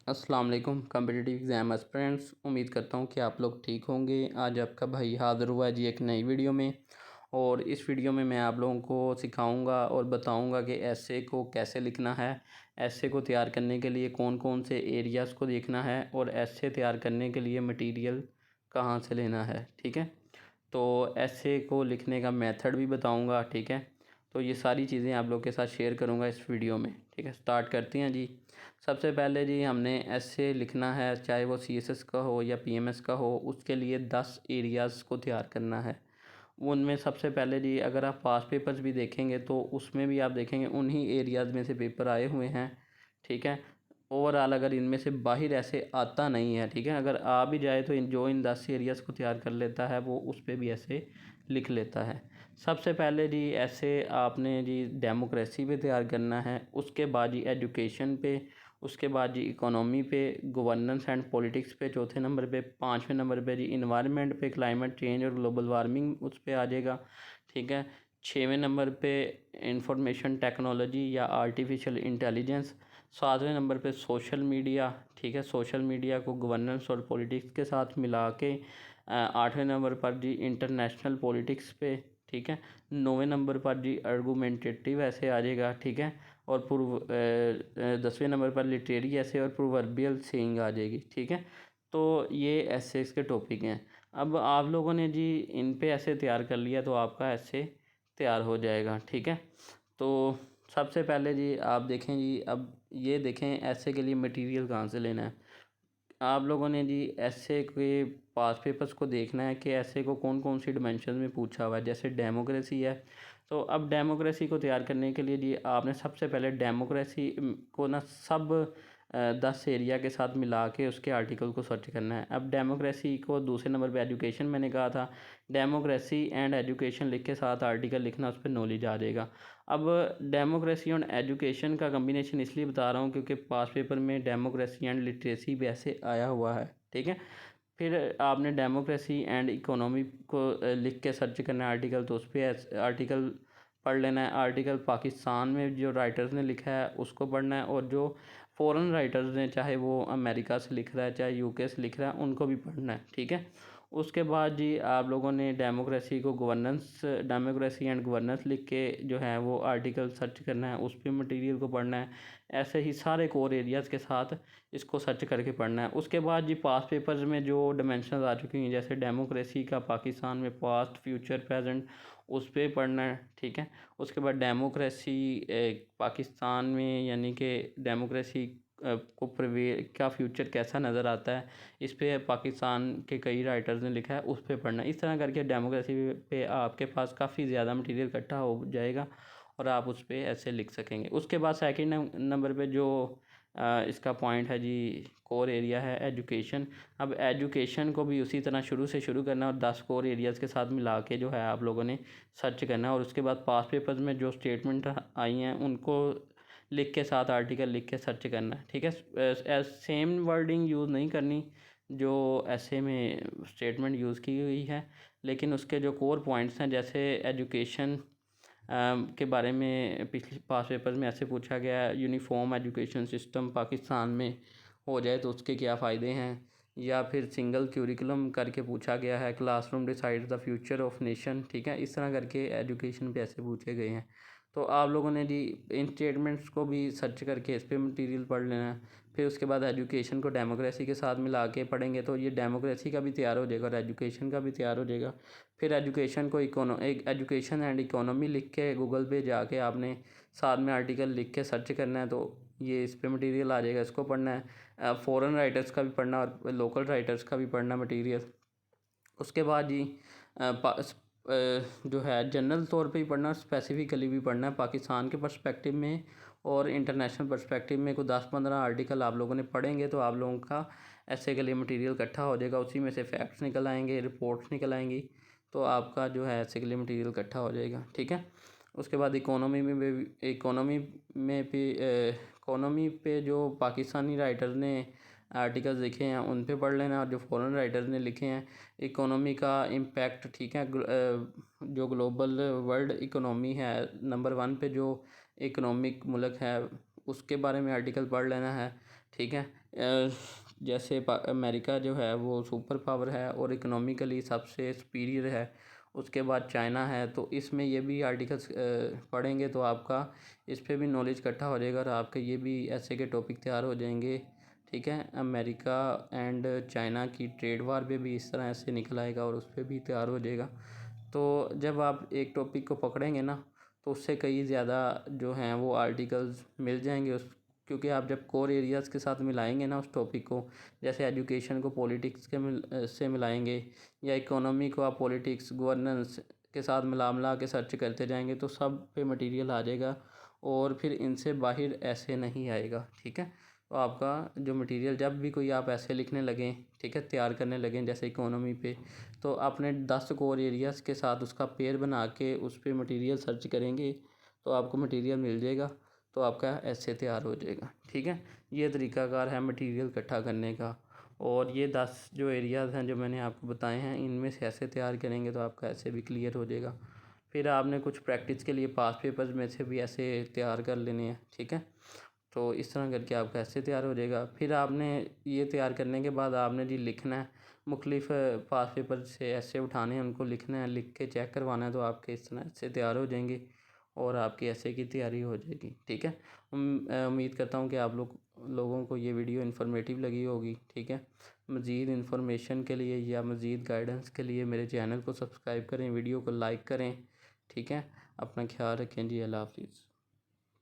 अस्सलाम वालेकुम competitive exam aspirants. उम्मीद करता हूँ कि आप लोग ठीक होंगे। आज आपका भाई हाज़िर हुआ है जी एक नई वीडियो में। और इस वीडियो में मैं आप लोगों को सिखाऊंगा और बताऊंगा कि एसे को कैसे लिखना है, एसे को तैयार करने के लिए कौन कौन से एरियाज़ को देखना है और एसे तैयार करने के लिए मटेरियल कहाँ से लेना है। ठीक है, तो एसे को लिखने का मेथड भी बताऊंगा। ठीक है, तो ये सारी चीज़ें आप लोग के साथ शेयर करूंगा इस वीडियो में। ठीक है, स्टार्ट करते हैं जी। सबसे पहले जी हमने एसे लिखना है, चाहे वो सीएसएस का हो या पीएमएस का हो, उसके लिए 10 एरियाज़ को तैयार करना है। उनमें सबसे पहले जी अगर आप पास पेपर्स भी देखेंगे तो उसमें भी आप देखेंगे उन्हीं एरियाज़ में से पेपर आए हुए हैं। ठीक है, ओवरऑल अगर इनमें से बाहर ऐसे आता नहीं है, ठीक है, अगर आ भी जाए तो इन 10 एरियाज़ को तैयार कर लेता है वो उस पर भी ऐसे लिख लेता है। सबसे पहले जी ऐसे आपने जी डेमोक्रेसी पे तैयार करना है, उसके बाद जी एजुकेशन पे, उसके बाद जी इकोनॉमी पे, गवर्नेंस एंड पॉलिटिक्स पे चौथे नंबर पे, पाँचवें नंबर पे जी इन्वायरमेंट पे, क्लाइमेट चेंज और ग्लोबल वार्मिंग उस पे आ जाएगा। ठीक है, छठवें नंबर पे इंफॉर्मेशन टेक्नोलॉजी या आर्टिफिशियल इंटेलिजेंस, सातवें नंबर पे सोशल मीडिया। ठीक है, सोशल मीडिया को गवर्नेंस और पॉलिटिक्स के साथ मिला के आठवें नंबर पर जी इंटरनेशनल पॉलिटिक्स पे। ठीक है, नौवें नंबर पर जी आर्गूमेंटेटिव ऐसे आ जाएगा। ठीक है, और पूर्व 10वें नंबर पर लिटरेरी ऐसे और प्रोवर्बियल सेइंग आ जाएगी। ठीक है, तो ये ऐसे इसके टॉपिक हैं। अब आप लोगों ने जी इन पे ऐसे तैयार कर लिया तो आपका ऐसे तैयार हो जाएगा। ठीक है, तो सबसे पहले जी आप देखें जी, अब ये देखें ऐसे के लिए मटेरियल कहाँ से लेना है। आप लोगों ने जी ऐसे के पास पेपर्स को देखना है कि ऐसे को कौन कौन सी डिमेंशन में पूछा हुआ है। जैसे डेमोक्रेसी है, तो अब डेमोक्रेसी को तैयार करने के लिए जी आपने सबसे पहले डेमोक्रेसी को ना सब 10 एरिया के साथ मिला के उसके आर्टिकल को सर्च करना है। अब डेमोक्रेसी को दूसरे नंबर पे एजुकेशन मैंने कहा था, डेमोक्रेसी एंड एजुकेशन लिख के साथ आर्टिकल लिखना, उस पर नॉलेज आ जाएगा। अब डेमोक्रेसी एंड एजुकेशन का कम्बिनेशन इसलिए बता रहा हूँ क्योंकि पास पेपर में डेमोक्रेसी एंड लिटरेसी भी ऐसे आया हुआ है। ठीक है, फिर आपने डेमोक्रेसी एंड इकोनॉमी को लिख के सर्च करना है आर्टिकल, तो उस पर आर्टिकल पढ़ लेना है। आर्टिकल पाकिस्तान में जो राइटर्स ने लिखा है उसको पढ़ना है, और जो फ़ॉरेन राइटर्स ने, चाहे वो अमेरिका से लिख रहा है चाहे यूके से लिख रहा है, उनको भी पढ़ना है। ठीक है, उसके बाद जी आप लोगों ने डेमोक्रेसी को गवर्नेंस, डेमोक्रेसी एंड गवर्नेंस लिख के जो है वो आर्टिकल सर्च करना है, उस पर मटेरियल को पढ़ना है। ऐसे ही सारे कोर एरियाज़ के साथ इसको सर्च करके पढ़ना है। उसके बाद जी पास्ट पेपर्स में जो डिमेंशंस आ चुकी हैं, जैसे डेमोक्रेसी का पाकिस्तान में पास्ट फ्यूचर प्रेजेंट, उस पर पढ़ना है। ठीक है, उसके बाद डेमोक्रेसी पाकिस्तान में, यानी कि डेमोक्रेसी को प्रवे का फ्यूचर कैसा नज़र आता है, इस पे पाकिस्तान के कई राइटर्स ने लिखा है, उस पे पढ़ना है। इस तरह करके डेमोक्रेसी पे आपके पास काफ़ी ज़्यादा मटेरियल इकट्ठा हो जाएगा और आप उस पर ऐसे लिख सकेंगे। उसके बाद सेकंड नंबर पे जो इसका पॉइंट है जी, कोर एरिया है एजुकेशन। अब एजुकेशन को भी उसी तरह शुरू से शुरू करना और 10 कोर एरियाज़ के साथ मिला के जो है आप लोगों ने सर्च करना है। और उसके बाद पास पेपर्स में जो स्टेटमेंट आई हैं उनको लिख के साथ आर्टिकल लिख के सर्च करना है। ठीक है, सेम वर्डिंग यूज़ नहीं करनी जो ऐसे में स्टेटमेंट यूज़ की हुई है, लेकिन उसके जो कोर पॉइंट्स हैं, जैसे एजुकेशन के बारे में पिछले पास पेपर में ऐसे पूछा गया है, यूनिफॉर्म एजुकेशन सिस्टम पाकिस्तान में हो जाए तो उसके क्या फ़ायदे हैं। या फिर सिंगल क्यूरिकुलम करके पूछा गया है, classroom decide the future of nation. ठीक है, इस तरह करके एजुकेशन पे ऐसे पूछे गए हैं। तो आप लोगों ने जी इन स्टेटमेंट्स को भी सर्च करके इस पर मटीरियल पढ़ लेना है। फिर उसके बाद एजुकेशन को डेमोक्रेसी के साथ मिला के पढ़ेंगे तो ये डेमोक्रेसी का भी तैयार हो जाएगा और एजुकेशन का भी तैयार हो जाएगा। फिर एजुकेशन को एक एजुकेशन एंड इकोनॉमी लिख के गूगल पे जाके आपने साथ में आर्टिकल लिख के सर्च करना है, तो ये इस पर मटीरियल आ जाएगा, इसको पढ़ना है। फ़ॉरेन राइटर्स का भी पढ़ना और लोकल राइटर्स का भी पढ़ना मटीरियल। उसके बाद जी जो है जनरल तौर पे ही पढ़ना, स्पेसिफिकली भी पढ़ना है पाकिस्तान के पर्सपेक्टिव में और इंटरनेशनल पर्सपेक्टिव में। कोई 10-15 आर्टिकल आप लोगों ने पढ़ेंगे तो आप लोगों का ऐसे के लिए मटेरियल इकट्ठा हो जाएगा। उसी में से फैक्ट्स निकल आएंगे, रिपोर्ट्स निकल आएंगी, तो आपका जो है ऐसे के लिए मटेरियल इकट्ठा हो जाएगा। ठीक है, उसके बाद इकोनॉमी पे जो पाकिस्तानी राइटर ने आर्टिकल्स लिखे हैं उन पे पढ़ लेना, और जो फॉरेन राइटर्स ने लिखे हैं इकोनॉमी का इम्पैक्ट। ठीक है, जो ग्लोबल वर्ल्ड इकोनॉमी है, नंबर 1 पे जो इकोनॉमिक मुल्क है उसके बारे में आर्टिकल पढ़ लेना है। ठीक है। जैसे अमेरिका जो है वो सुपर पावर है और इकोनॉमिकली सबसे सुपीरियर है, उसके बाद चाइना है। तो इसमें ये भी आर्टिकल्स पढ़ेंगे तो आपका इस पे भी नॉलेज इकट्ठा हो जाएगा और आपके ये भी ऐसे के टॉपिक तैयार हो जाएंगे। ठीक है, अमेरिका एंड चाइना की ट्रेड वार पे भी इस तरह से निकल आएगा और उस पर भी तैयार हो जाएगा। तो जब आप एक टॉपिक को पकड़ेंगे ना तो उससे कई ज़्यादा जो हैं वो आर्टिकल्स मिल जाएंगे उस, क्योंकि आप जब कोर एरियाज़ के साथ मिलाएंगे ना उस टॉपिक को, जैसे एजुकेशन को पॉलिटिक्स के से मिलाएंगे या इकोनॉमी को आप पॉलिटिक्स गवर्नेंस के साथ मिला के सर्च करते जाएंगे तो सब पे मटेरियल आ जाएगा और फिर इनसे बाहर ऐसे नहीं आएगा। ठीक है, तो आपका जो मटेरियल जब भी कोई आप ऐसे लिखने लगें, ठीक है, तैयार करने लगें जैसे इकोनॉमी पे, तो आपने 10 कोर एरियाज़ के साथ उसका पेयर बना के उस पर मटेरियल सर्च करेंगे तो आपको मटेरियल मिल जाएगा, तो आपका ऐसे तैयार हो जाएगा। ठीक है, ये तरीकाकार है मटेरियल इकट्ठा करने का। और ये 10 जो एरियाज़ हैं जो मैंने आपको बताए हैं, इनमें से ऐसे तैयार करेंगे तो आपका ऐसे भी क्लियर हो जाएगा। फिर आपने कुछ प्रैक्टिस के लिए पास पेपर्स में से भी ऐसे तैयार कर लेने हैं। ठीक है, तो इस तरह करके आपका ऐसे तैयार हो जाएगा। फिर आपने ये तैयार करने के बाद आपने जी लिखना है, मुख्तलिफ पास पेपर से ऐसे उठाने हैं, उनको लिखना है, लिख के चेक करवाना है, तो आपके इस तरह से तैयार हो जाएंगे और आपकी ऐसे की तैयारी हो जाएगी। ठीक है, उम्मीद करता हूँ कि आप लोगों को ये वीडियो इन्फॉर्मेटिव लगी होगी। ठीक है, मज़ीद इन्फॉर्मेशन के लिए या मज़ीद गाइडेंस के लिए मेरे चैनल को सब्सक्राइब करें, वीडियो को लाइक करें। ठीक है, अपना ख्याल रखें जी, अल्लाह हाफिज़।